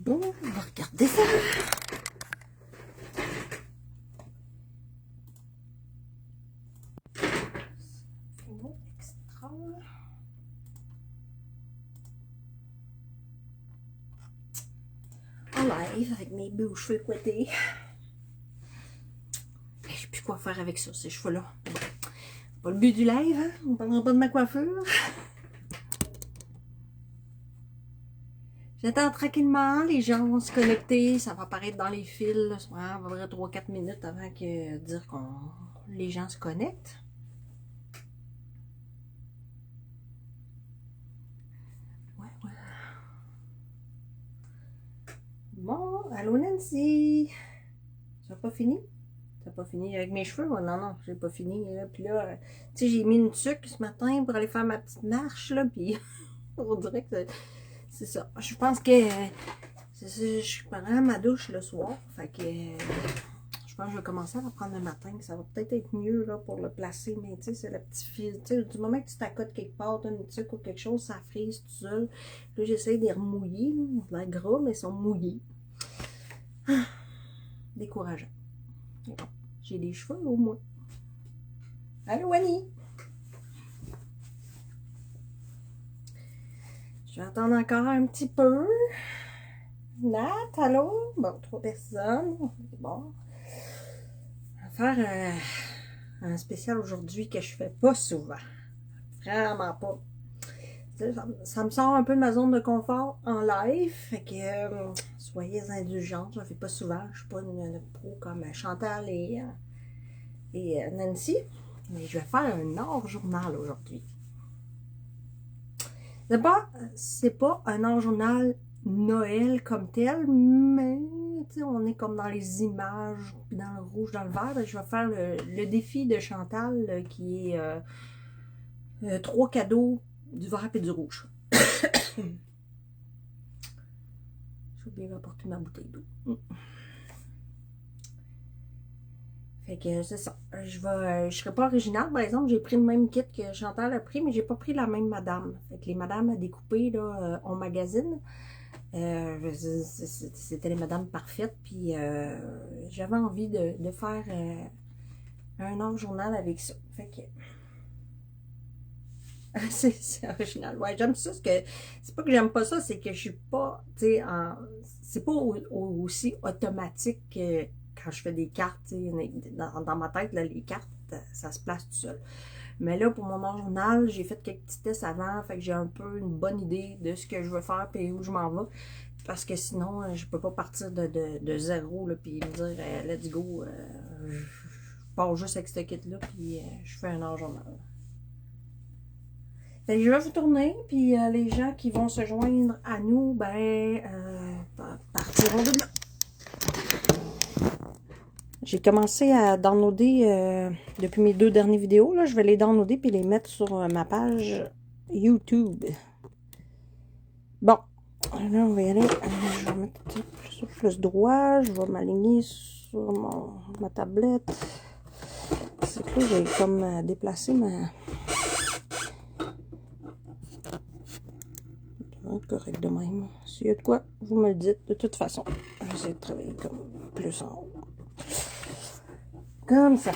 Bon, on va regarder ça. Fino extra. En live avec mes beaux cheveux couettés. Je sais plus quoi faire avec ça, ces cheveux-là. Bon, pas le but du live, hein? On parlera pas de ma coiffure. J'attends tranquillement, les gens vont se connecter, ça va apparaître dans les fils, à peu près 3-4 minutes avant que dire que les gens se connectent. Ouais. Bon, allô Nancy! Ça n'a pas fini? Ça n'a pas fini avec mes cheveux? Non, j'ai pas fini. Puis là, tu sais, j'ai mis une tuque ce matin pour aller faire ma petite marche, là, puis on dirait que c'est ça. Je pense que je prends ma douche le soir, fait que je pense que je vais commencer à la prendre le matin, ça va peut-être être mieux là, pour le placer, mais tu sais, c'est le petit fil. Tu sais, du moment que tu t'accotes quelque part, tu as une tuque ou quelque chose, ça frise tout seul. Là, j'essaie de les remouiller, ils ont l'air gras, mais ils sont mouillés. Décourageant. Bon, j'ai des cheveux au moins. Allô, Annie? Je vais attendre encore un petit peu. Nat, allô? Bon, 3 personnes. Bon. On va faire un spécial aujourd'hui que je fais pas souvent. Vraiment pas. Ça me sort un peu de ma zone de confort en live. Fait que soyez indulgents. Je ne fais pas souvent. Je suis pas une pro comme Chantal et Nancy. Mais je vais faire un hors-journal aujourd'hui. D'abord, c'est pas un hors-journal Noël comme tel, mais on est comme dans les images, dans le rouge, dans le vert. Je vais faire le défi de Chantal qui est 3 cadeaux du vert et du rouge. J'ai oublié d'apporter ma bouteille d'eau. Fait que c'est ça. Je serai pas originale, par exemple, j'ai pris le même kit que Chantal a pris, mais j'ai pas pris la même madame. Fait que les madames à découper, là, on magazine. C'était les madames parfaites, puis j'avais envie de faire un hors-journal avec ça. Fait que c'est original. Ouais, j'aime ça. C'est pas que j'aime pas ça, c'est que je suis pas, tu sais, c'est pas aussi automatique que quand je fais des cartes, dans ma tête, là, les cartes, ça se place tout seul. Mais là, pour mon hors-journal, j'ai fait quelques petits tests avant, fait que j'ai un peu une bonne idée de ce que je veux faire et où je m'en vais. Parce que sinon, je peux pas partir de zéro, là, puis me dire, let's go, je pars juste avec ce kit-là, puis je fais un hors-journal. Fait que je vais vous tourner, puis les gens qui vont se joindre à nous, ben, partiront de là. J'ai commencé à downloader depuis mes 2 dernières vidéos. Là, je vais les downloader puis les mettre sur ma page YouTube. Bon, là, on va y aller. Je vais mettre plus droit. Je vais m'aligner sur ma tablette. C'est que là, j'ai comme déplacé ma... Correct de même. S'il y a de quoi, vous me le dites. De toute façon, je vais essayer de travailler comme plus en haut. Comme ça.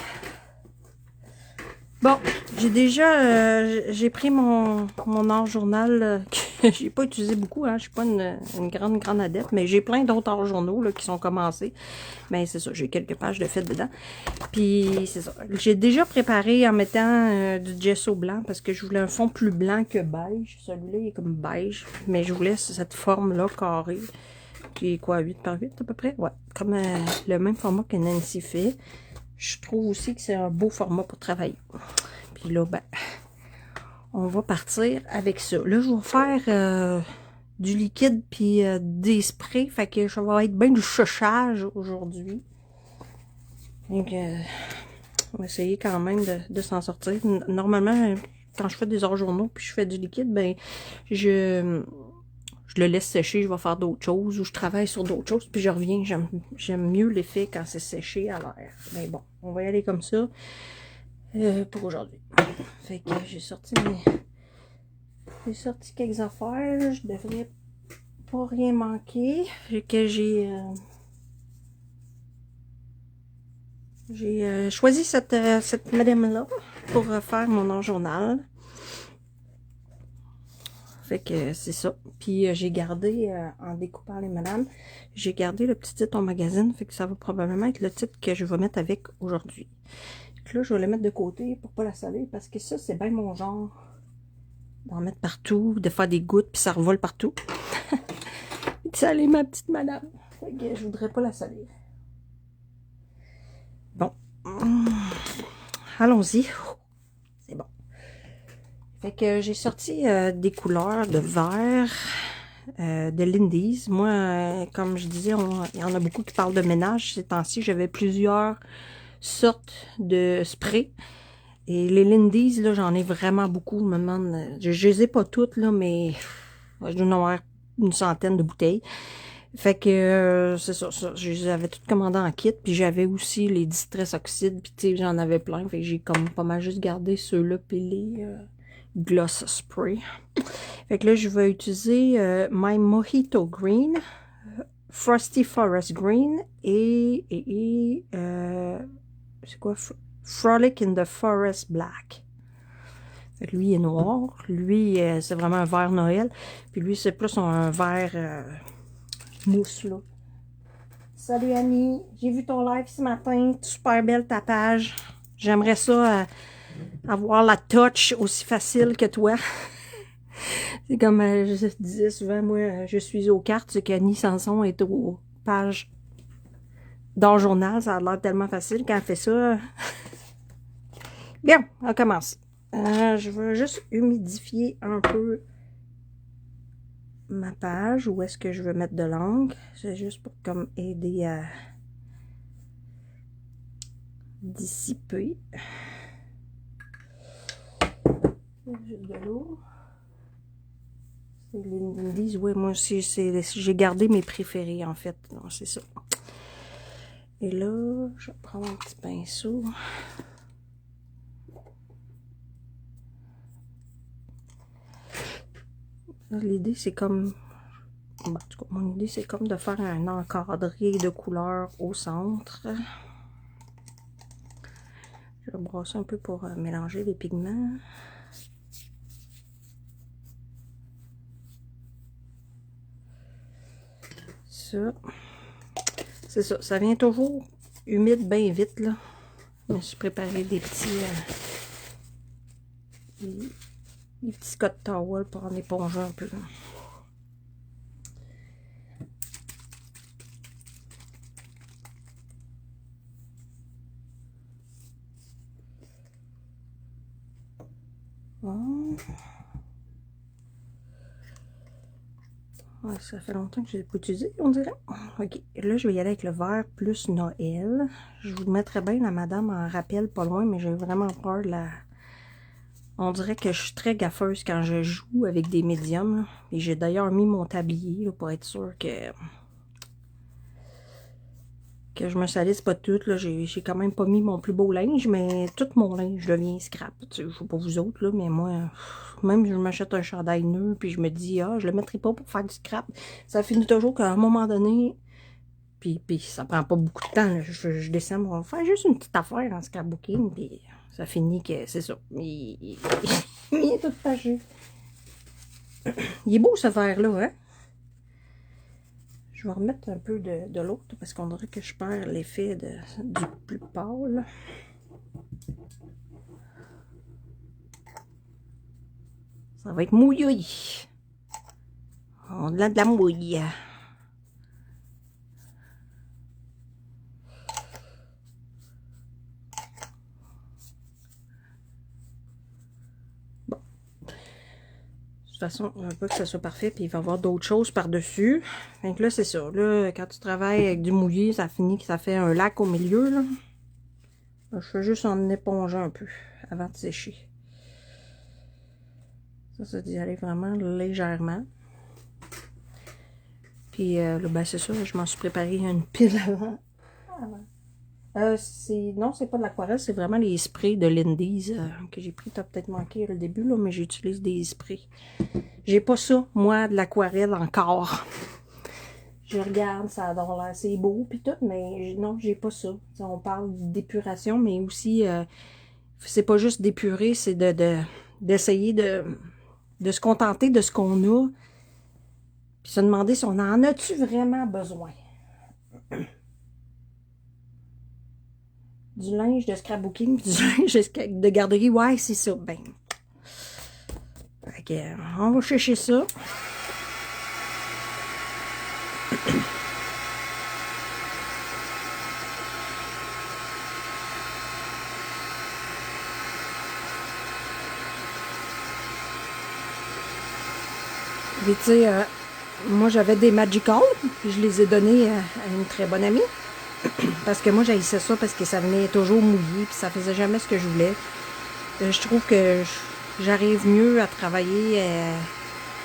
Bon, j'ai déjà j'ai pris mon hors-journal que j'ai pas utilisé beaucoup, hein. Je suis pas une grande adepte, mais j'ai plein d'autres hors-journaux qui sont commencés. Mais c'est ça, j'ai quelques pages de fil dedans. Puis c'est ça. J'ai déjà préparé en mettant du gesso blanc parce que je voulais un fond plus blanc que beige. Celui-là il est comme beige, mais je voulais cette forme-là carrée. Qui est quoi, 8 par 8 à peu près? Ouais, comme le même format que Nancy fait. Je trouve aussi que c'est un beau format pour travailler. Puis là, ben, on va partir avec ça. Là, je vais faire du liquide puis des sprays. Fait que ça va être bien du chuchage aujourd'hui. Donc, on va essayer quand même de s'en sortir. Normalement, quand je fais des hors-journaux puis je fais du liquide, ben, je le laisse sécher, je vais faire d'autres choses, ou je travaille sur d'autres choses, puis je reviens. J'aime mieux l'effet quand c'est séché à l'air. Mais bon, on va y aller comme ça pour aujourd'hui. Fait que j'ai sorti quelques affaires. Je devrais pas rien manqué. Que j'ai choisi cette madame-là pour faire mon en-journal. Fait que c'est ça. Puis j'ai gardé, en découpant les madames, j'ai gardé le petit titre au magazine. Fait que ça va probablement être le titre que je vais mettre avec aujourd'hui. Là, je vais le mettre de côté pour pas la saler. Parce que ça, c'est bien mon genre. D'en mettre partout, de faire des gouttes, puis ça revole partout. De saler ma petite madame. Fait que je voudrais pas la salir. Bon. Allons-y. C'est bon. Fait que j'ai sorti des couleurs de vert de Lindy's. Moi, comme je disais, il y en a beaucoup qui parlent de ménage ces temps-ci. J'avais plusieurs sortes de sprays. Et les Lindy's, là, j'en ai vraiment beaucoup. Je me demande, je les ai pas toutes, là, mais je dois en avoir une centaine de bouteilles. Fait que c'est ça, je les avais toutes commandées en kit. Puis j'avais aussi les Distress Oxide. Puis tu sais, j'en avais plein. Fait que j'ai comme pas mal juste gardé ceux-là. Puis les Gloss Spray. Fait que là, je vais utiliser My Mojito Green, Frosty Forest Green et c'est quoi? Frolic in the Forest Black. Fait que lui, il est noir. Lui, c'est vraiment un vert Noël. Puis lui, c'est plus un vert mousse, là. Salut Annie, j'ai vu ton live ce matin. Super belle ta page. J'aimerais ça avoir la touch aussi facile que toi. C'est comme je disais souvent, moi, je suis aux cartes, c'est qu'Annie Sanson est aux pages dans le journal. Ça a l'air tellement facile quand elle fait ça. Bien, on commence. Je veux juste humidifier un peu ma page. Où est-ce que je veux mettre de l'encre? C'est juste pour comme aider à dissiper. Juste de l'eau. Les Lindy's, oui, moi aussi, j'ai gardé mes préférés, en fait. C'est ça. Et là, je vais prendre un petit pinceau. L'idée, c'est comme... En tout cas, mon idée, c'est comme de faire un encadré de couleurs au centre. Je vais brasser un peu pour mélanger les pigments. Ça. C'est ça. Ça vient toujours humide bien vite, là. Je me suis préparé des petits... des petits Scott Towel pour en éponger un peu. Bon. Ouais, ça fait longtemps que je l'ai pas utilisé, on dirait. Ok, là je vais y aller avec le vert plus Noël. Je vous mettrais bien la madame en rappel pas loin, mais j'ai vraiment peur de la... On dirait que je suis très gaffeuse quand je joue avec des médiums. Là. Et j'ai d'ailleurs mis mon tablier là, pour être sûr que je me salisse pas tout. J'ai quand même pas mis mon plus beau linge, mais tout mon linge devient scrap. Je sais pas vous autres, là, mais moi, même je m'achète un chandail neuf, puis je me dis, ah, je le mettrai pas pour faire du scrap. Ça finit toujours qu'à un moment donné, puis ça prend pas beaucoup de temps. Là, je descends, on va faire juste une petite affaire en scrapbooking, puis ça finit que c'est ça. Il est tout taché. Il est beau ce verre-là, hein? Je vais remettre un peu de l'autre parce qu'on dirait que je perds l'effet du plus pâle. Ça va être mouillé. On a de la mouille. Bon. De toute façon, on veut pas que ça soit parfait, puis il va y avoir d'autres choses par-dessus. Donc là, c'est ça. Là, quand tu travailles avec du mouillé, ça finit que ça fait un lac au milieu. Là. Je fais juste en épongeant un peu avant de sécher. Ça d'y aller vraiment légèrement. Puis là, ben c'est ça, je m'en suis préparé une pile avant Non, c'est pas de l'aquarelle, c'est vraiment les sprays de Lindy's que j'ai pris. T'as peut-être manqué le début, là, mais j'utilise des sprays. J'ai pas ça, moi, de l'aquarelle encore. Je regarde, ça a l'air assez beau pis tout, mais non, j'ai pas ça. T'sais, on parle d'épuration, mais aussi, c'est pas juste d'épurer, c'est d'essayer de se contenter de ce qu'on a, puis se demander si on en a-tu vraiment besoin. Du linge de scrapbooking, du linge de garderie, ouais, c'est ça. Ben, ok, on va chercher ça. Puis tu sais, moi j'avais des Magical, puis je les ai donnés à une très bonne amie. Parce que moi j'haïssais ça parce que ça venait toujours mouillé, puis ça faisait jamais ce que je voulais. Je trouve que j'arrive mieux à travailler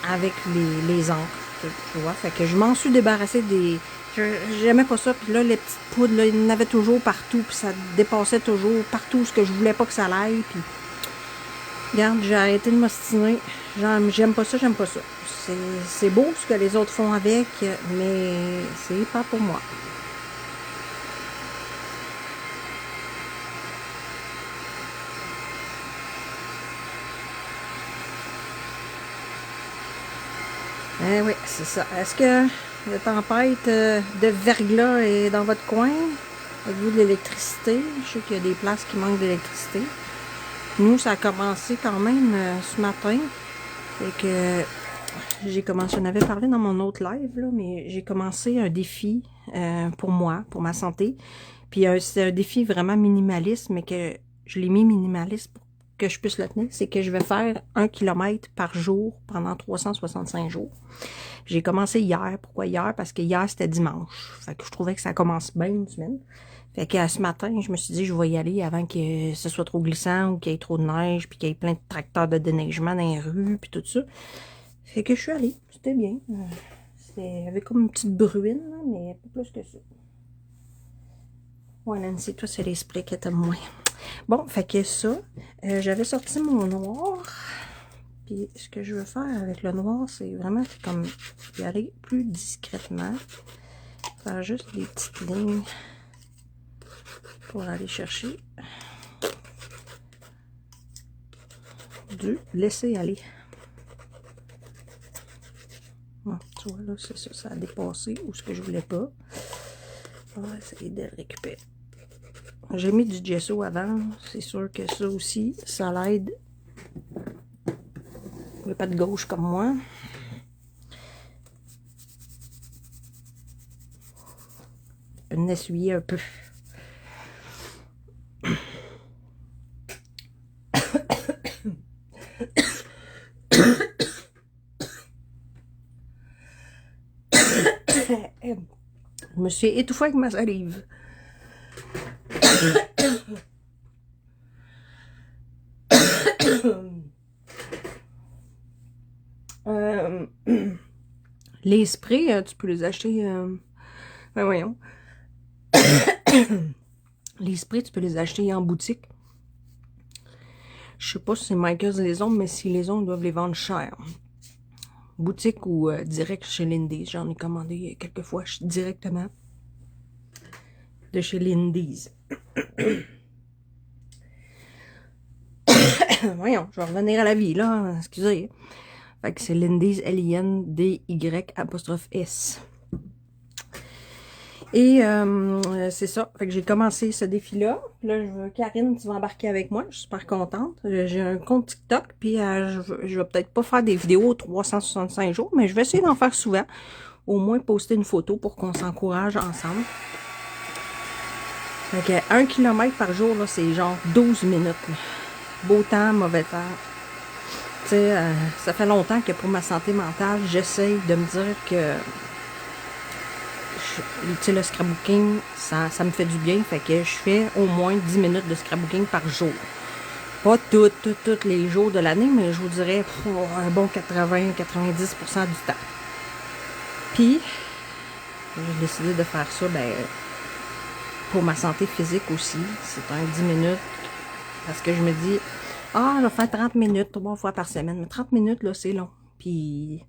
avec les encres, tu vois. Fait que je m'en suis débarrassée des... J'aimais pas ça, puis là, les petites poudres, là, il y en avait toujours partout, puis ça dépassait toujours partout ce que je voulais pas que ça aille, puis... Regarde, j'ai arrêté de m'ostiner. J'aime pas ça, j'aime pas ça. C'est beau ce que les autres font avec, mais c'est pas pour moi. Eh oui, c'est ça. Est-ce que la tempête de verglas est dans votre coin? Avez-vous de l'électricité? Je sais qu'il y a des places qui manquent d'électricité. Nous, ça a commencé quand même ce matin. Fait que j'ai commencé, j'en avais parlé dans mon autre live, là, mais j'ai commencé un défi pour moi, pour ma santé. Puis c'est un défi vraiment minimaliste, mais que je l'ai mis minimaliste pour que je puisse le tenir. C'est que je vais faire 1 km par jour pendant 365 jours. J'ai commencé hier. Pourquoi hier? Parce que hier, c'était dimanche. Fait que je trouvais que ça commence bien une semaine. Fait que ce matin, je me suis dit, je vais y aller avant que ce soit trop glissant ou qu'il y ait trop de neige, puis qu'il y ait plein de tracteurs de déneigement dans les rues, puis tout ça. Fait que je suis allée. C'était bien. Il y avait comme une petite bruine, là, mais pas plus que ça. Ouais, Nancy, toi, c'est l'esprit que t'aimes moins. Bon, fait que ça, j'avais sorti mon noir. Puis ce que je veux faire avec le noir, c'est vraiment comme y aller plus discrètement. Faire juste des petites lignes pour aller chercher du laisser aller. Bon, tu vois, là, c'est ça, ça a dépassé ou ce que je voulais pas. On va essayer de le récupérer. J'ai mis du gesso avant, c'est sûr que ça aussi, ça l'aide. Il n'y a pas de gauche comme moi. Je vais essuyer un peu. Je me suis étouffée avec ma salive. Les sprays, tu peux les acheter... ben voyons. Les sprays, tu peux les acheter en boutique. Je sais pas si c'est Michaels les ondes, mais si les ondes doivent les vendre cher. Boutique ou direct chez Lindy's. J'en ai commandé quelques fois directement de chez Lindy's. Voyons, je vais revenir à la vie, là. Excusez. Fait que c'est Lindy's, L-I-N-D-Y'-S. Et c'est ça. Fait que j'ai commencé ce défi-là. Là, je veux, Karine, tu vas embarquer avec moi. Je suis super contente. J'ai un compte TikTok. Puis je vais peut-être pas faire des vidéos 365 jours, mais je vais essayer d'en faire souvent. Au moins poster une photo pour qu'on s'encourage ensemble. Fait que 1 km par jour, là, c'est genre 12 minutes. Là. Beau temps, mauvais temps. Tu sais, ça fait longtemps que pour ma santé mentale, j'essaye de me dire que tu sais, le scrapbooking, ça me fait du bien. Fait que je fais au moins 10 minutes de scrapbooking par jour. Pas tous les jours de l'année, mais je vous dirais un bon 80-90% du temps. Puis, j'ai décidé de faire ça, ben, pour ma santé physique aussi. C'est un 10 minutes. Parce que je me dis, ah, je vais faire 30 minutes 3 fois par semaine. Mais 30 minutes, là, c'est long. Puis,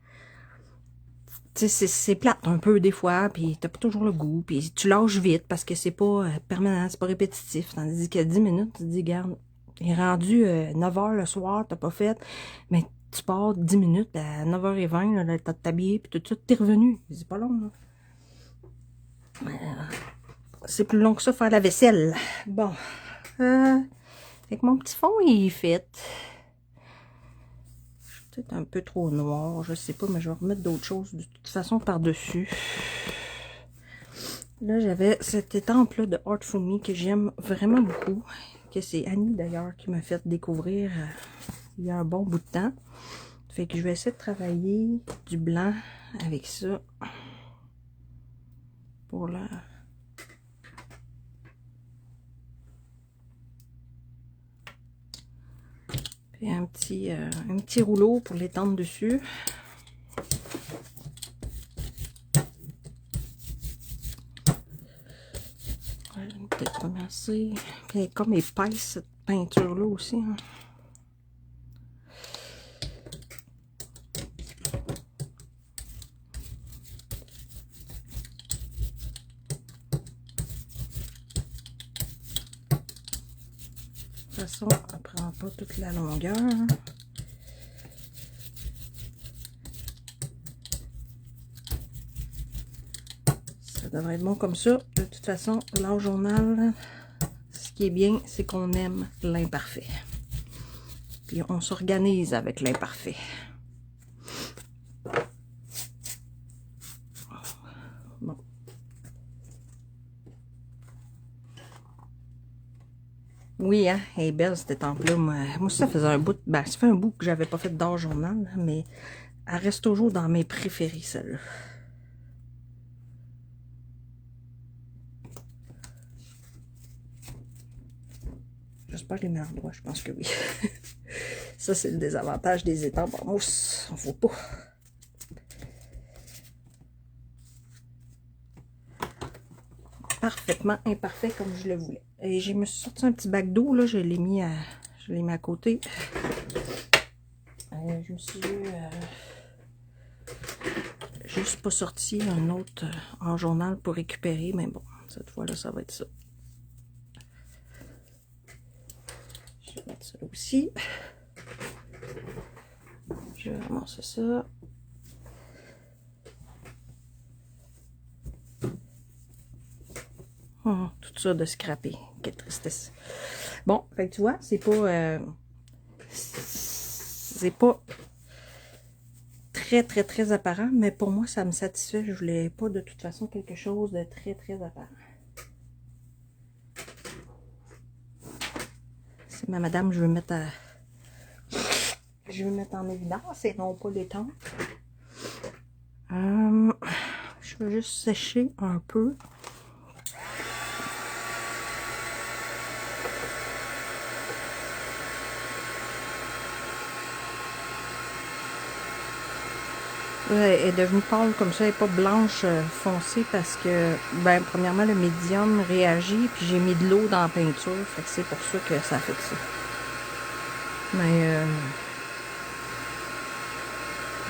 tu sais, c'est plate un peu des fois. Puis, t'as pas toujours le goût. Puis, tu lâches vite parce que c'est pas permanent, c'est pas répétitif. Tandis que 10 minutes, tu te dis, garde, il est rendu 9 h le soir, t'as pas fait. Mais tu pars 10 minutes, ben, à 9h20, là, t'as t'habillé, puis tout ça, t'es revenu. C'est pas long, là. C'est plus long que ça, faire la vaisselle. Bon. Avec mon petit fond, il est fait. Je suis peut-être un peu trop noir, je sais pas, mais je vais remettre d'autres choses de toute façon par-dessus. Là, j'avais cette étampe-là de Art For Me que j'aime vraiment beaucoup. Que c'est Annie, d'ailleurs, qui m'a fait découvrir il y a un bon bout de temps. Fait que je vais essayer de travailler du blanc avec ça. Pour la... Puis un petit rouleau pour l'étendre dessus. Ouais, je vais peut-être commencer. Puis elle est comme épaisse, cette peinture-là aussi. Hein. De toute façon, elle ne prend pas toute la longueur. Ça devrait être bon comme ça. De toute façon, l'art journal, ce qui est bien, c'est qu'on aime l'imparfait. Puis on s'organise avec l'imparfait. Bon. Oui, hein, elle est belle cette étampe-là. Moi, ça faisait un bout, ben, ça fait un bout que j'avais pas fait d'art journal, mais elle reste toujours dans mes préférés, celle-là. J'espère que les mets en droit, je pense que oui. Ça, c'est le désavantage des étampes en mousse. On ne faut pas. Parfaitement imparfait comme je le voulais. Et je me suis sorti un petit bac d'eau, là, je l'ai mis à côté. Je me suis juste pas sorti un autre en journal pour récupérer, mais bon, cette fois-là, ça va être ça. Je vais mettre ça là aussi. Je vais ramasser ça. Oh, tout ça de scraper. Quelle tristesse. Bon, fait que tu vois, c'est pas très apparent, mais pour moi, ça me satisfait. Je voulais pas de toute façon quelque chose de très apparent. C'est ma madame, je veux mettre en évidence et non pas l'étendre. Je veux juste sécher un peu. Elle est devenue pâle comme ça, elle n'est pas blanche foncée parce que, ben, premièrement, le médium réagit, puis j'ai mis de l'eau dans la peinture, fait que c'est pour ça que ça fait ça. Mais,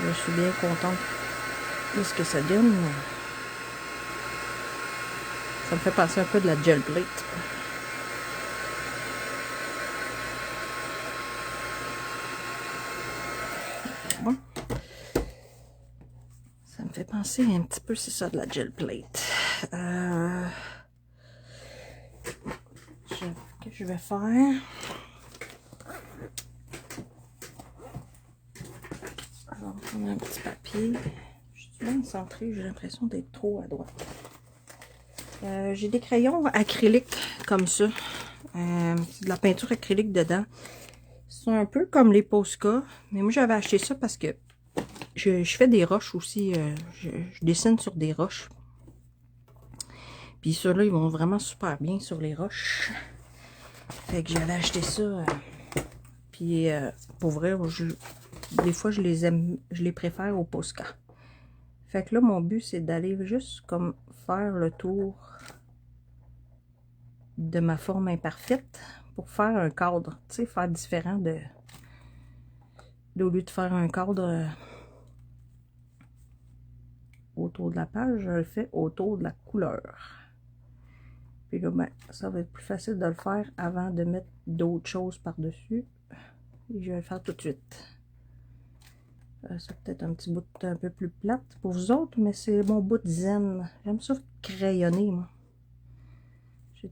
je suis bien contente de ce que ça donne. Ça me fait penser un peu de la gel plate. Bon. Ça me fait penser un petit peu, c'est ça, de la gel plate. Ce que je vais faire... On va prendre un petit papier. Je suis bien centrée, j'ai l'impression d'être trop à droite. J'ai des crayons acryliques comme ça. C'est de la peinture acrylique dedans. C'est un peu comme les Posca, mais moi j'avais acheté ça parce que je fais des roches aussi. Je dessine sur des roches. Puis ceux-là, ils vont vraiment super bien sur les roches. Fait que j'avais acheté ça. Puis pour vrai, des fois je les aime, je les préfère au Posca. Fait que là, mon but, c'est d'aller juste comme faire le tour de ma forme imparfaite pour faire un cadre, tu sais, faire différent au lieu de faire un cadre autour de la page, je le fais autour de la couleur. Puis là, ben, ça va être plus facile de le faire avant de mettre d'autres choses par-dessus. Et je vais le faire tout de suite. C'est peut-être un petit bout un peu plus plate pour vous autres, mais c'est mon bout de zen. J'aime ça crayonner, moi. Je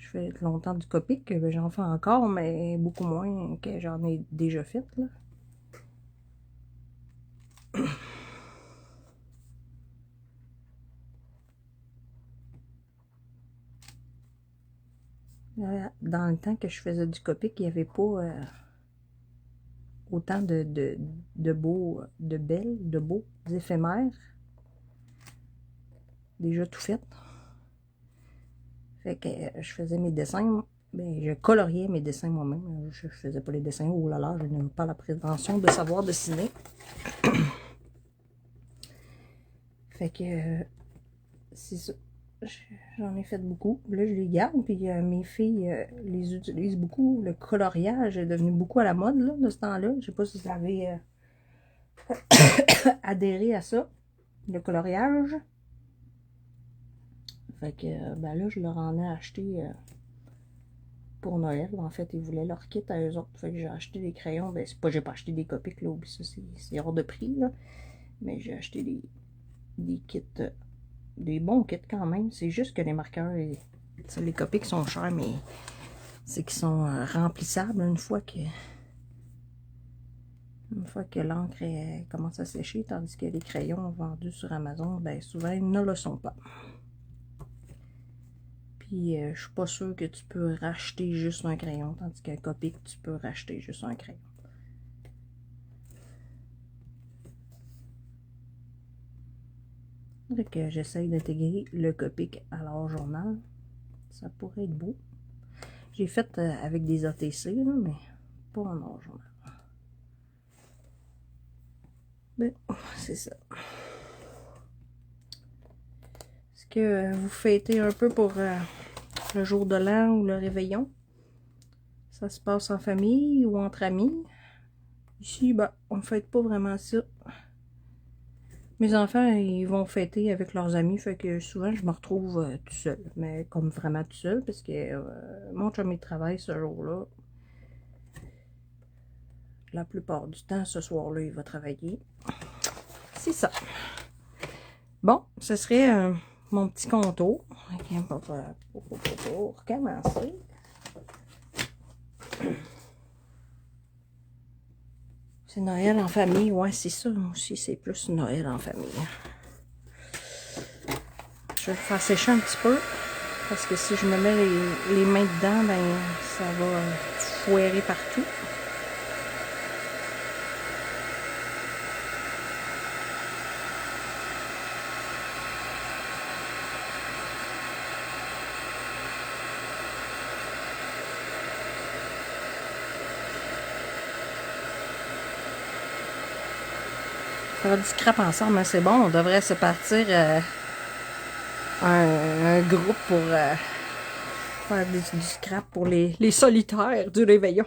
fais longtemps du Copic, j'en fais encore, mais beaucoup moins que j'en ai déjà fait, là. Dans le temps que je faisais du Copic, il n'y avait pas autant de beaux éphémères déjà tout fait. Fait que je faisais mes dessins, ben, je coloriais mes dessins moi-même. Je faisais pas les dessins, oh là là, je n'ai pas la prétention de savoir dessiner. Fait que c'est ça. J'en ai fait beaucoup. Là, je les garde, puis mes filles les utilisent beaucoup. Le coloriage est devenu beaucoup à la mode là, de ce temps-là. Je sais pas si vous avez adhéré à ça, le coloriage. Fait que ben là, je leur en ai acheté pour Noël. En fait, ils voulaient leur kit à eux autres. Fait que j'ai acheté des crayons. Ben, c'est pas, j'ai pas acheté des Copics, là, ça c'est hors de prix, là. Mais j'ai acheté des kits, des bons kits quand même. C'est juste que les marqueurs, les Copics sont chers, mais c'est qu'ils sont remplissables une fois que l'encre commence à sécher, tandis que les crayons vendus sur Amazon, ben souvent ils ne le sont pas. Puis je suis pas sûre que tu peux racheter juste un crayon, tandis qu'un Copic, tu peux racheter juste un crayon. Donc j'essaye d'intégrer le Copic à leur journal. Ça pourrait être beau. J'ai fait avec des ATC, là, mais pas en leur journal. Ben, c'est ça. Est-ce que vous fêtez un peu pour le jour de l'an ou le réveillon? Ça se passe en famille ou entre amis? Ici, ben, on ne fête pas vraiment ça. Mes enfants, ils vont fêter avec leurs amis, fait que souvent, je me retrouve tout seul. Mais comme vraiment tout seul, parce que mon chum, il travaille ce jour-là. La plupart du temps, ce soir-là, il va travailler. C'est ça. Bon, ce serait mon petit contour. Pour commencer. C'est Noël en famille. Ouais, c'est ça. Moi aussi, c'est plus Noël en famille. Je vais le faire sécher un petit peu. Parce que si je me mets les mains dedans, ben ça va foirer partout. Faire du scrap ensemble, hein, c'est bon. On devrait se partir un groupe pour faire du scrap pour les solitaires du réveillon.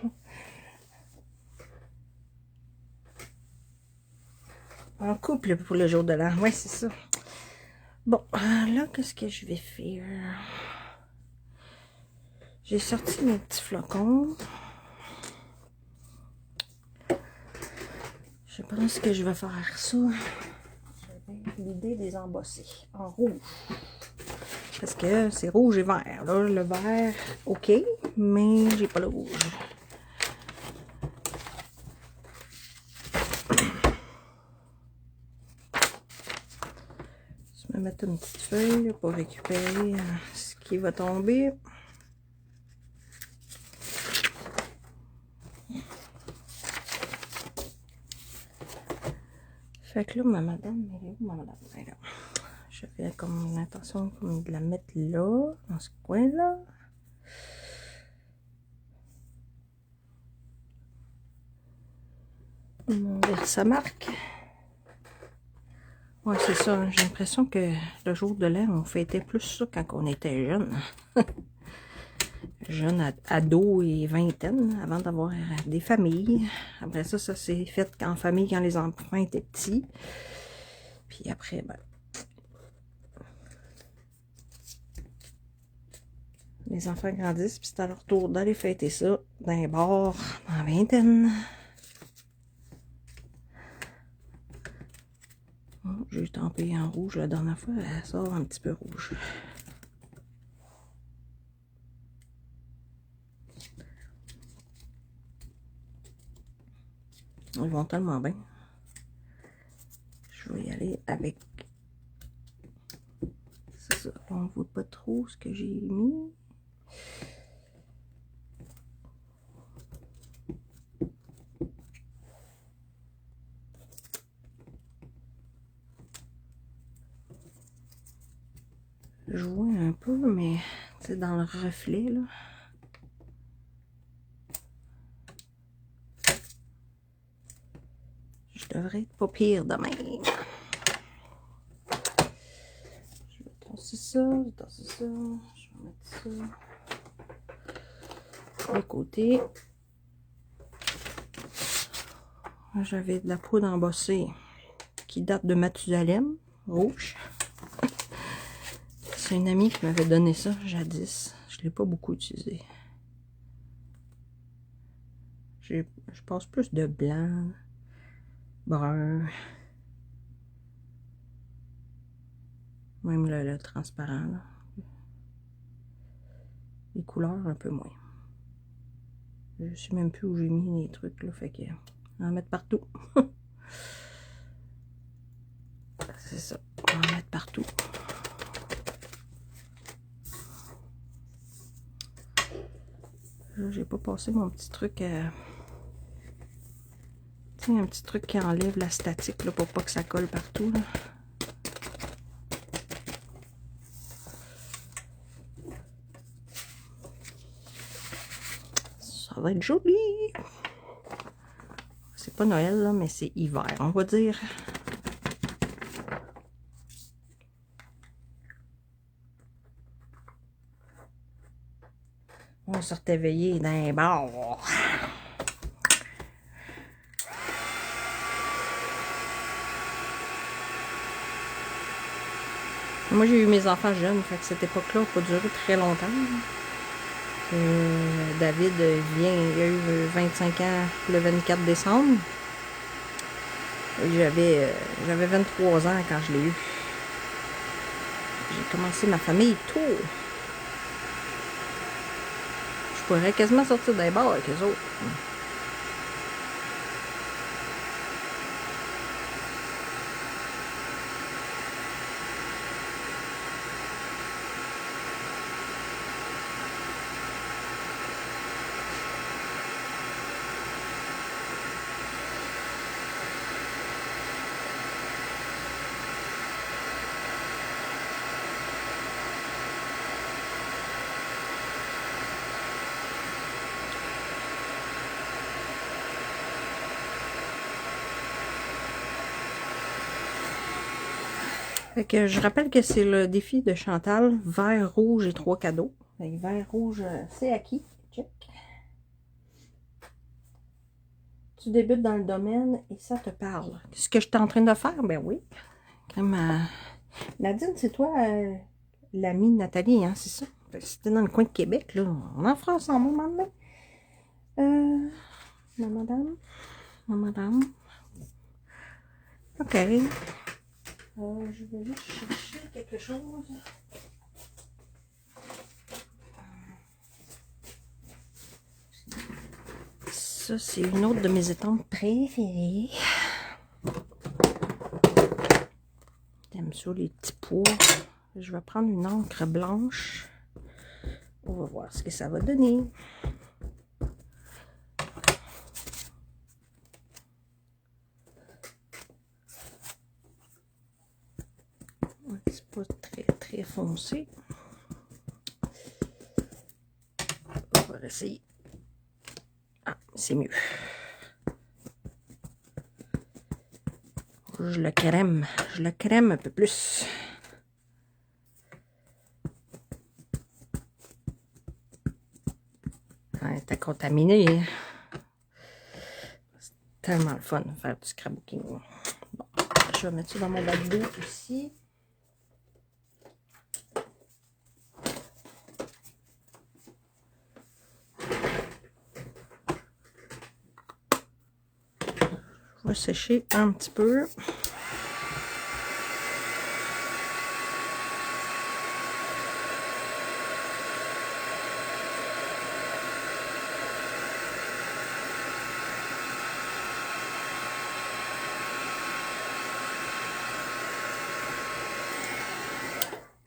En couple pour le jour de l'an. Oui, c'est ça. Bon, là, qu'est-ce que je vais faire? J'ai sorti mes petits flocons. Je pense que je vais faire ça. J'avais l'idée de les embosser en rouge. Parce que c'est rouge et vert. Là, le vert, ok, mais j'ai pas le rouge. Je vais mettre une petite feuille pour récupérer ce qui va tomber. Fait que là, ma madame, elle est où, ma madame? Elle est là. J'avais comme l'intention de la mettre là, dans ce coin-là. Mon versamarque. Ouais, c'est ça. J'ai l'impression que le jour de l'an, on fêtait plus ça quand on était jeune. Jeune, ado et vingtaine, avant d'avoir des familles. Après ça, ça s'est fait en famille quand les enfants étaient petits. Puis après, ben, les enfants grandissent, puis c'est à leur tour d'aller fêter ça dans les bars, dans la vingtaine. Oh, j'ai tempé en rouge la dernière fois, elle sort un petit peu rouge. Ils vont tellement bien. Je vais y aller avec... C'est ça, on ne voit pas trop ce que j'ai mis. Je vois un peu, mais c'est dans le reflet, là. Je devrais être pas pire demain. Je vais tasser ça, tasser ça. Je vais mettre ça de côté. J'avais de la poudre embossée qui date de Mathusalem, rouge. C'est une amie qui m'avait donné ça jadis. Je ne l'ai pas beaucoup utilisé. Je passe plus de blanc, brun, même le transparent, là. Les couleurs un peu moins. Je sais même plus où j'ai mis les trucs là, fait que on va en mettre partout. C'est ça, on va en mettre partout. Là, j'ai pas passé mon petit truc tu sais, un petit truc qui enlève la statique là, pour pas que ça colle partout là. Ça va être joli. C'est pas Noël là, mais c'est hiver, on va dire. On sortait veiller dans les bars. Moi, j'ai eu mes enfants jeunes, fait que cette époque-là n'a pas duré très longtemps. David vient, il a eu 25 ans le 24 décembre. J'avais 23 ans quand je l'ai eu. J'ai commencé ma famille tôt. Je pourrais quasiment sortir des bars avec les autres. Fait que je rappelle que c'est le défi de Chantal, vert, rouge et 3 cadeaux. Fait que vert, rouge, c'est acquis. Check. Tu débutes dans le domaine et ça te parle. Ce que je suis en train de faire, ben oui. Comme, Nadine, c'est toi l'amie de Nathalie, hein, c'est ça? C'était dans le coin de Québec, là. On en fera ensemble, maintenant. Ma madame. Ma madame. OK. Je vais juste chercher quelque chose. Ça, c'est une autre de mes étampes préférées. J'aime ça, les petits pois. Je vais prendre une encre blanche. On va voir ce que ça va donner. C'est pas très foncé. On va essayer. Ah, c'est mieux. Je le crème. Je le crème un peu plus. Ouais, t'as contaminé. C'est tellement le fun de faire du scrapbooking. Bon, je vais mettre ça dans mon bac d'eau ici. Je vais sécher un petit peu.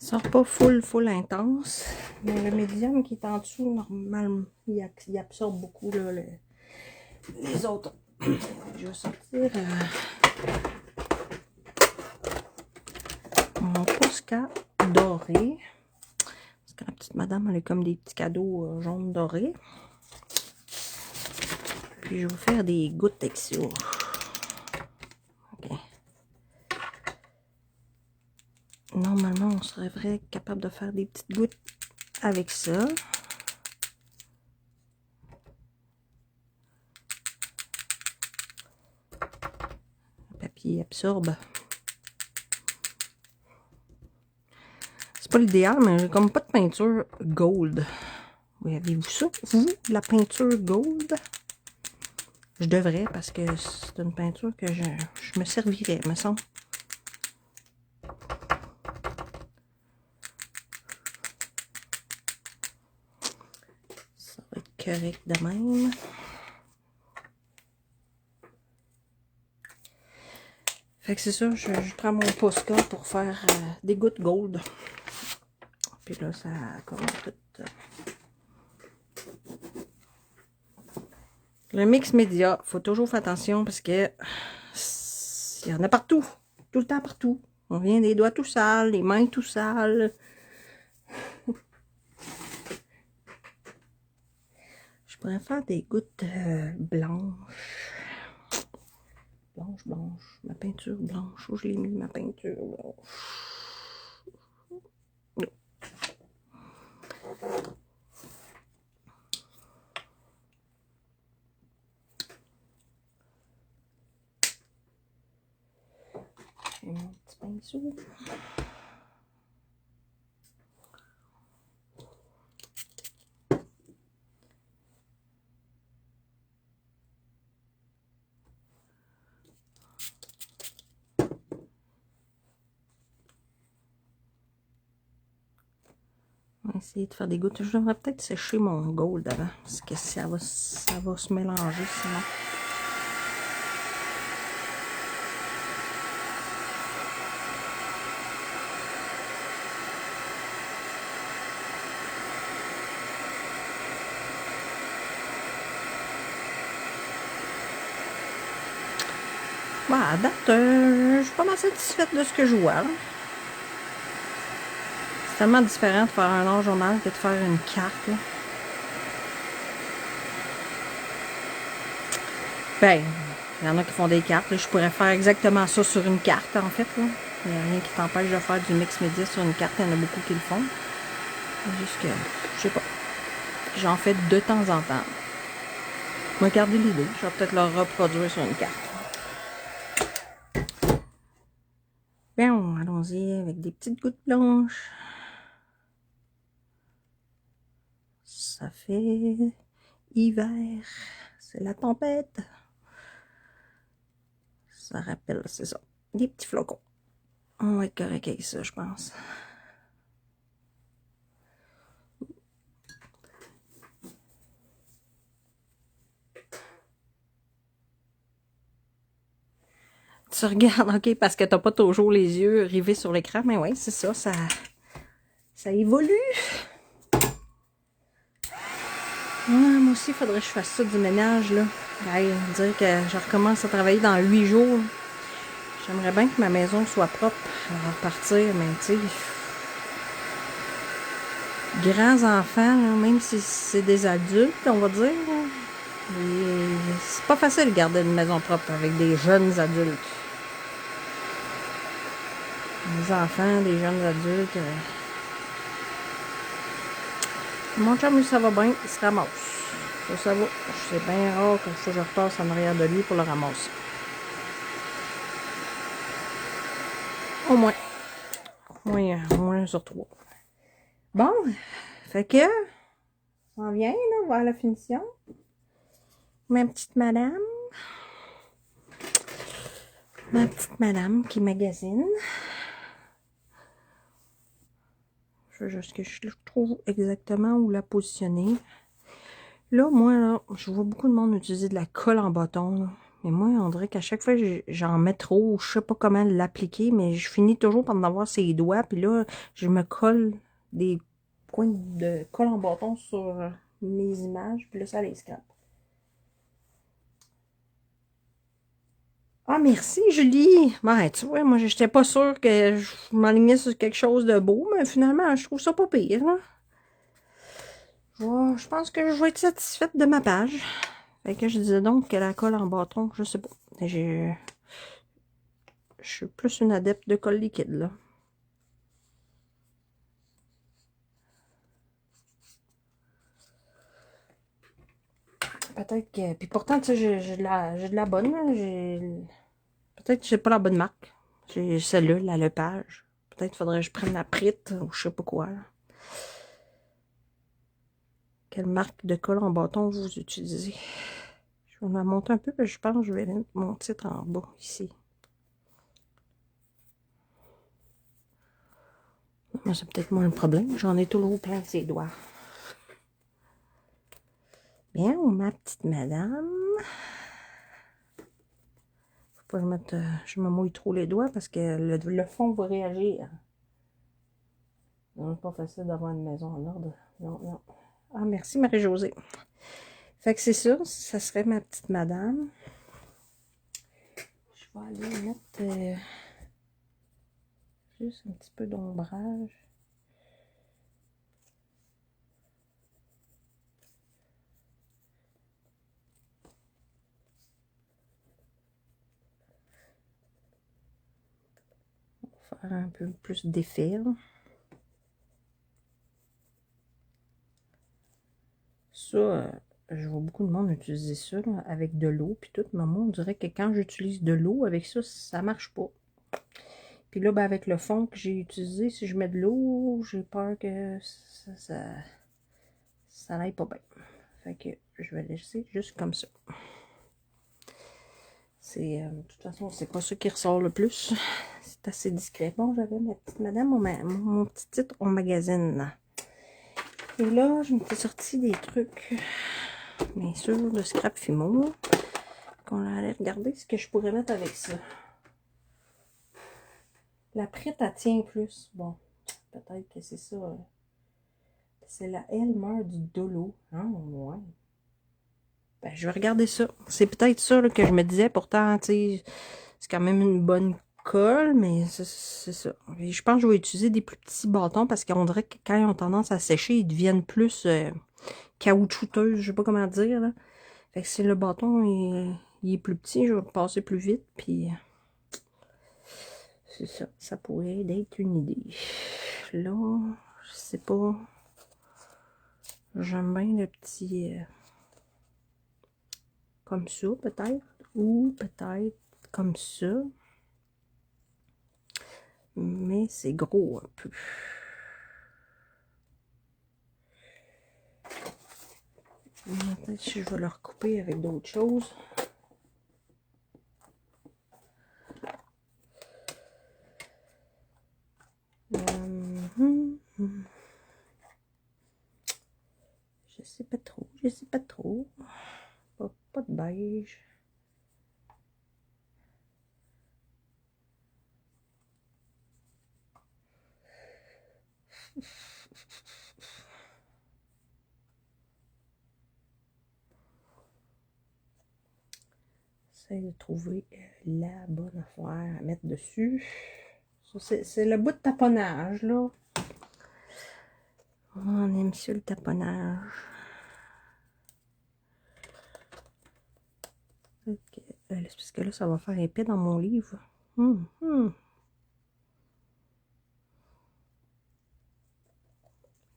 Il sort pas full intense, mais le médium qui est en dessous, normalement, il absorbe beaucoup là, les autres. Je vais sortir mon Posca doré. Parce que la petite madame, elle a comme des petits cadeaux jaunes dorés. Puis je vais faire des gouttes avec ça. Ok. Normalement, on serait vraiment capable de faire des petites gouttes avec ça. Le papier absorbe. C'est pas l'idéal, mais j'ai comme pas de peinture gold. Oui, avez-vous ça, vous, de la peinture gold? Je devrais, parce que c'est une peinture que je me servirais, me semble. Ça va être correct de même. Fait que c'est ça, je prends mon Posca pour faire des gouttes gold. Puis là, ça commence tout. Le mix média, faut toujours faire attention parce que il y en a partout. Tout le temps partout. On vient des doigts tout sales, les mains tout sales. Je pourrais faire des gouttes blanches. Blanche. Ma peinture blanche. Où je l'ai mis, ma peinture blanche? J'ai mon petit pinceau. On va essayer de faire des gouttes. Je devrais peut-être sécher mon gold avant. Parce que ça va se mélanger sinon. Bah, à date, je suis pas mal satisfaite de ce que je vois. C'est tellement différent de faire un long journal que de faire une carte. Là. Ben, il y en a qui font des cartes. Là. Je pourrais faire exactement ça sur une carte, en fait. Là. Il n'y a rien qui t'empêche de faire du mix média sur une carte. Il y en a beaucoup qui le font. Juste que, je sais pas. J'en fais de temps en temps. Je vais garder l'idée. Je vais peut-être le reproduire sur une carte. Bien, allons-y avec des petites gouttes blanches. Ça fait hiver. C'est la tempête. Ça rappelle, c'est ça. Des petits flocons. On va être correct avec ça, je pense. Tu regardes, ok, parce que t'as pas toujours les yeux rivés sur l'écran, mais oui, c'est ça, ça évolue. Ouais, moi aussi, il faudrait que je fasse ça du ménage, là. Hey, dire que je recommence à travailler dans 8 jours. J'aimerais bien que ma maison soit propre à repartir, mais tu sais, grands enfants, là, même si c'est des adultes, on va dire, c'est pas facile de garder une maison propre avec des jeunes adultes. des enfants, des jeunes adultes. Mon chum, lui, ça va bien, il se ramasse. Ça va. C'est bien rare que je repasse en arrière de lui pour le ramasser. Au moins. Moins sur 3. Bon, fait que, on vient, là, voir la finition. Ma petite madame. Ma petite madame qui magasine. Je veux juste que je trouve exactement où la positionner. Là, moi, là, je vois beaucoup de monde utiliser de la colle en bâton. Là. Mais moi, on dirait qu'à chaque fois, j'en mets trop. Je sais pas comment l'appliquer, mais je finis toujours par en avoir ses doigts. Puis là, je me colle des coins de colle en bâton sur mes images. Puis là, ça les scrape. Ah, merci, Julie. Ben, tu vois, moi, j'étais pas sûre que je m'alignais sur quelque chose de beau, mais finalement, je trouve ça pas pire, là. Je pense que je vais être satisfaite de ma page. Fait que je disais donc que la colle en bâton, je sais pas. Je suis plus une adepte de colle liquide, là. Peut-être que... Puis pourtant, tu sais, j'ai de la bonne, là. Peut-être que j'ai pas la bonne marque. J'ai celle-là, la Lepage. Peut-être faudrait que je prenne la Prite ou je sais pas quoi, là. Quelle marque de colle en bâton vous utilisez? Je vais la monter un peu, parce que je pense que je vais mettre mon titre en bas, ici. Moi, c'est peut-être moi le problème. J'en ai toujours plein de ses doigts. Bien, ma petite madame. Faut pas que je me mouille trop les doigts parce que le fond va réagir. C'est pas facile d'avoir une maison en ordre. Non, non. Ah, merci Marie-Josée. Fait que c'est ça, ça serait ma petite madame. Je vais aller mettre juste un petit peu d'ombrage. Faire un peu plus d'effet. Ça, je vois beaucoup de monde utiliser ça là, avec de l'eau. Puis tout, mais moi, on dirait que quand j'utilise de l'eau avec ça, ça marche pas. Puis là, ben, avec le fond que j'ai utilisé, si je mets de l'eau, j'ai peur que ça n'aille pas bien. Fait que je vais laisser juste comme ça. C'est, de toute façon, c'est pas ça qui ressort le plus. C'est assez discret. Bon, j'avais ma petite madame, mon petit titre au magazine. Et là, je m'étais sorti des trucs, bien sûr, de scrap Fimo. Qu'on allait regarder ce que je pourrais mettre avec ça. La Prite, elle tient plus. Bon, peut-être que c'est ça. C'est la Elmer du Dolo. Ah, ouais. Ben, je vais regarder ça. C'est peut-être ça là, que je me disais. Pourtant, tu sais, c'est quand même une bonne colle, mais c'est ça. Et je pense que je vais utiliser des plus petits bâtons parce qu'on dirait que quand ils ont tendance à sécher, ils deviennent plus caoutchouteux. Je sais pas comment dire. Là. Fait que si le bâton il est plus petit, je vais passer plus vite. Puis c'est ça. Ça pourrait être une idée. Là, je sais pas. J'aime bien le petit... comme ça, peut-être. Ou peut-être comme ça. Mais c'est gros un peu. Peut-être que je vais le recouper avec d'autres choses. Je sais pas trop. Je sais pas trop. Pas de beige. J'essaie de trouver la bonne affaire à mettre dessus. C'est le bout de taponnage, là. On aime ça, le taponnage. Ok. C'est parce que là, ça va faire épais dans mon livre.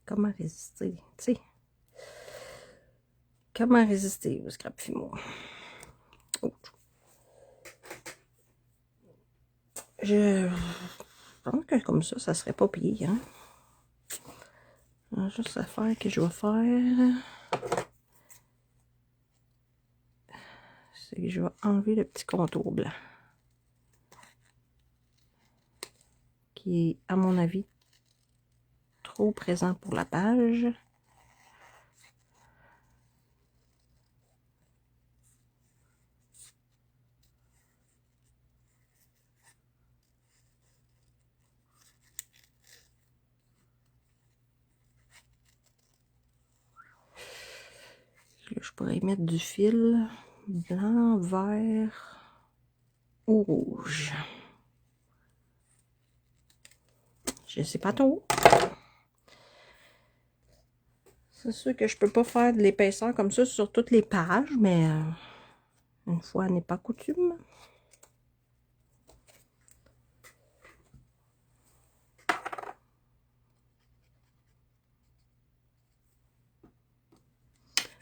Comment résister, tu sais. Comment résister au scrap Fimo? Oh. Je pense que comme ça serait pas pire, hein. Juste l'affaire que je vais faire, c'est que je vais enlever le petit contour blanc. Qui est, à mon avis, trop présent pour la page. Là, je pourrais y mettre du fil blanc, vert ou rouge. Je sais pas trop. C'est sûr que je peux pas faire de l'épaisseur comme ça sur toutes les pages, mais une fois n'est pas coutume.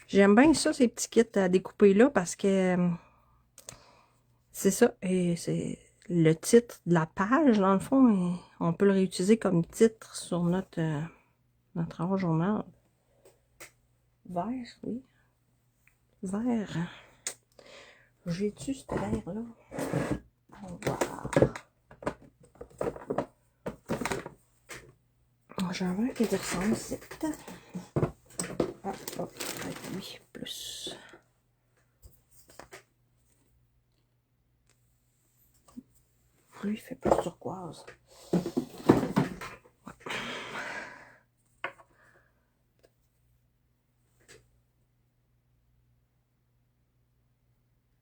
J'aime bien ça, ces petits kits à découper là, parce que c'est ça, et c'est le titre de la page, dans le fond, et on peut le réutiliser comme titre sur notre journal. Vert, oui. Vert. J'ai-tu ce vert-là? On va voir. J'ai un verre qui ressemble, c'est... Ah, oh, oui, plus... Lui, il fait plus turquoise. Ouais.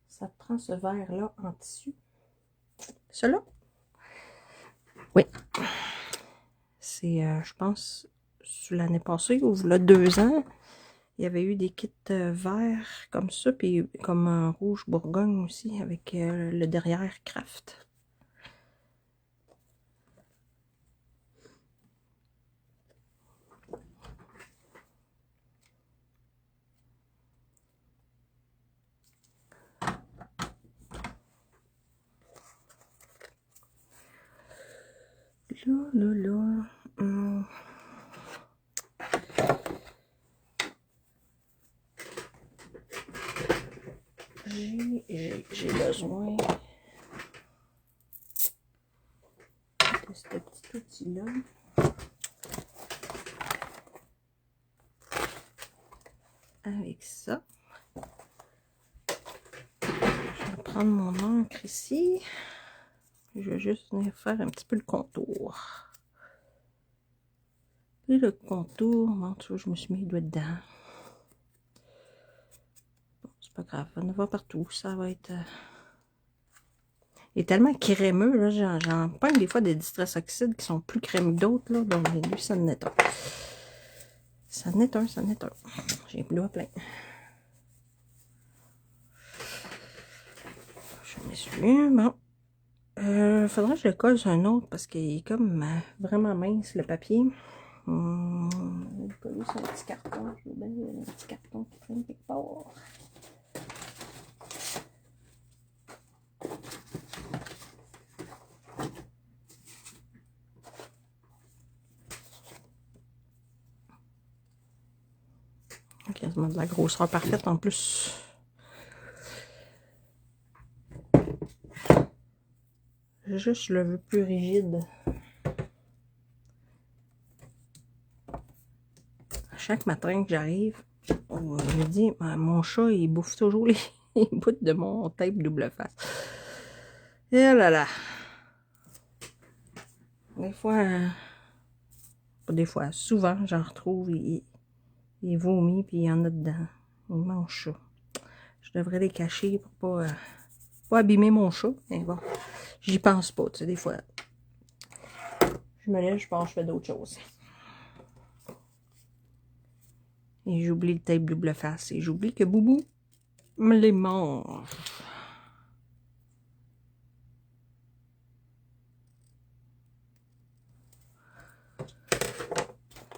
Ça prend ce verre-là en tissu. Celui-là? Oui. C'est, je pense, sur l'année passée, ou il y a 2 ans, il y avait eu des kits verts comme ça, puis comme un rouge Bourgogne aussi, avec le derrière Craft. Là. J'ai besoin de ce petit outil-là. Avec ça. Je vais prendre mon encre ici. Je vais juste venir faire un petit peu le contour. Et le contour, bon, tu vois, je me suis mis les doigts dedans. Bon, c'est pas grave, on en va partout. Ça va être... Il est tellement crémeux, là, j'en pogne des fois des distress oxydes qui sont plus crémeux que d'autres, là, donc lui, ça en est un. Ça en est un. J'ai le doigt plein. Je m'essuie, bon. Faudrait que je le colle sur un autre parce qu'il est comme vraiment mince, le papier. Je vais le coller sur un petit carton. J'ai bien un petit carton qui traîne quelque part. Quasiment de la grosseur parfaite en plus. Juste, je le veux plus rigide. Chaque matin que j'arrive, je me dis, mon chat, il bouffe toujours les bouts de mon tape double face. Et là là. Des fois, pas des fois, souvent, j'en retrouve, il vomit, puis il y en a dedans. Il mange ça. Je devrais les cacher pour pas abîmer mon chat. Mais bon, j'y pense pas, tu sais, des fois. Je me lève, je pense, je fais d'autres choses. Et j'oublie le tape double face. Et j'oublie que Boubou me les mange.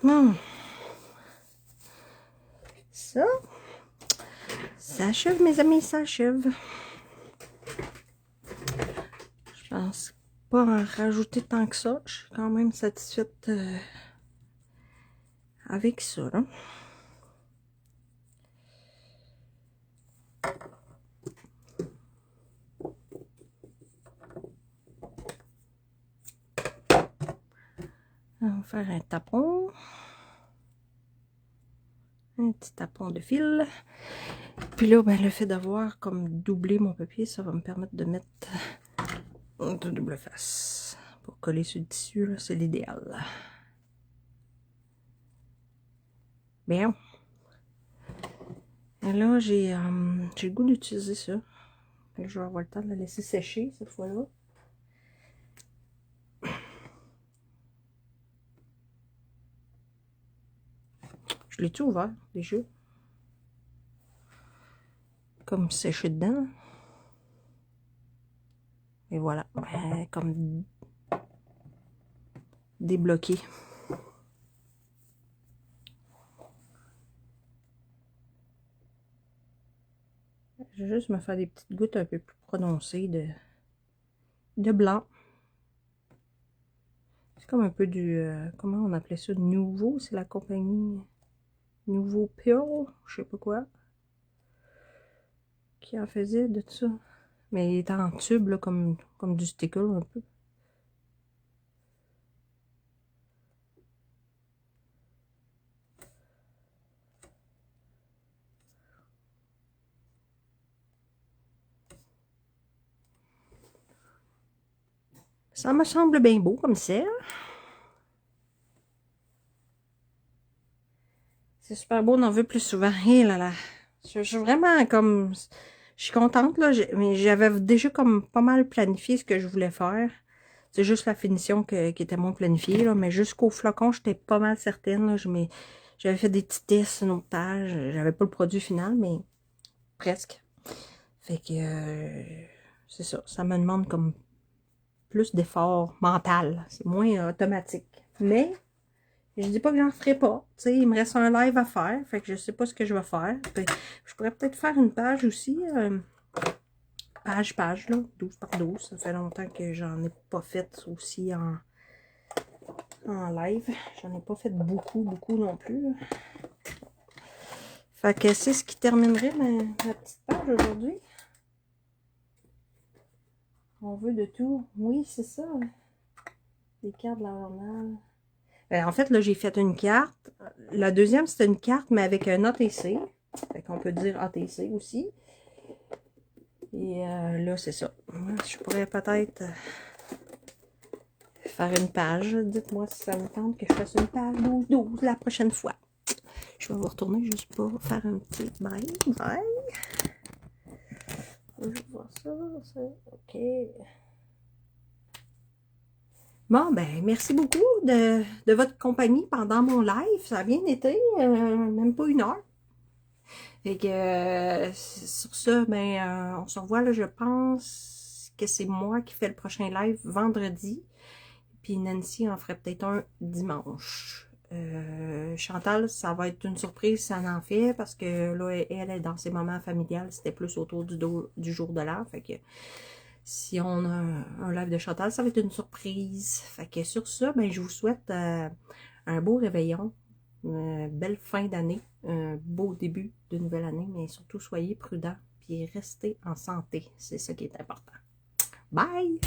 Bon. Ça achève, mes amis, ça achève. Je pense pas en rajouter tant que ça. Je suis quand même satisfaite avec ça, là. On va faire un tapon. Un petit tapon de fil. Puis là, ben, le fait d'avoir comme doublé mon papier, ça va me permettre de mettre de double face. Pour coller sur le tissu, c'est l'idéal. Bien. Et là, j'ai le goût d'utiliser ça. Je vais avoir le temps de la laisser sécher cette fois-là. Je l'ai-tu ouvert déjà? Comme séché dedans. Et voilà. Comme débloqué. Je vais juste me faire des petites gouttes un peu plus prononcées de blanc. C'est comme un peu du... comment on appelait ça? Nouveau, c'est la compagnie Nouveau Pure, je sais pas quoi. Qui en faisait de ça. Mais il est en tube, là, comme du sticker un peu. Ça me semble bien beau comme ça. C'est super beau, on en veut plus souvent. Hé là là. Je suis vraiment comme... Je suis contente, là. Mais j'avais déjà comme pas mal planifié ce que je voulais faire. C'est juste la finition qui était moins planifiée, là. Mais jusqu'au flocon, j'étais pas mal certaine, là. J'avais fait des petits tests sur une autre page. J'avais pas le produit final, mais presque. Fait que... c'est ça. Ça me demande comme plus d'effort mental. C'est moins automatique. Mais... je dis pas que j'en ferai pas. Tu sais, il me reste un live à faire. Fait que je sais pas ce que je vais faire. Puis, je pourrais peut-être faire une page aussi. Page, là. 12 par 12. Ça fait longtemps que j'en ai pas fait aussi en live. J'en ai pas fait beaucoup non plus. Fait que c'est ce qui terminerait ma petite page aujourd'hui. On veut de tout. Oui, c'est ça. Des cartes de la journal. En fait, là, j'ai fait une carte. La deuxième, c'était une carte, mais avec un ATC. Fait qu'on peut dire ATC aussi. Et là, c'est ça. Je pourrais peut-être faire une page. Dites-moi si ça vous tente que je fasse une page 12 la prochaine fois. Je vais vous retourner juste pour faire un petit bye. Bye. Je vais voir ça. OK. Bon, ben, merci beaucoup de votre compagnie pendant mon live. Ça a bien été, même pas une heure. Fait que, sur ça, ben, on se revoit, là, je pense que c'est moi qui fais le prochain live vendredi. Puis Nancy en ferait peut-être un dimanche. Chantal, ça va être une surprise, ça en fait, parce que là, elle est dans ses moments familiales, c'était plus autour du jour de l'an. Fait que, si on a un live de Chantal, ça va être une surprise. Fait que sur ça, ben, je vous souhaite un beau réveillon, une belle fin d'année, un beau début de nouvelle année, mais surtout soyez prudents puis restez en santé. C'est ça qui est important. Bye!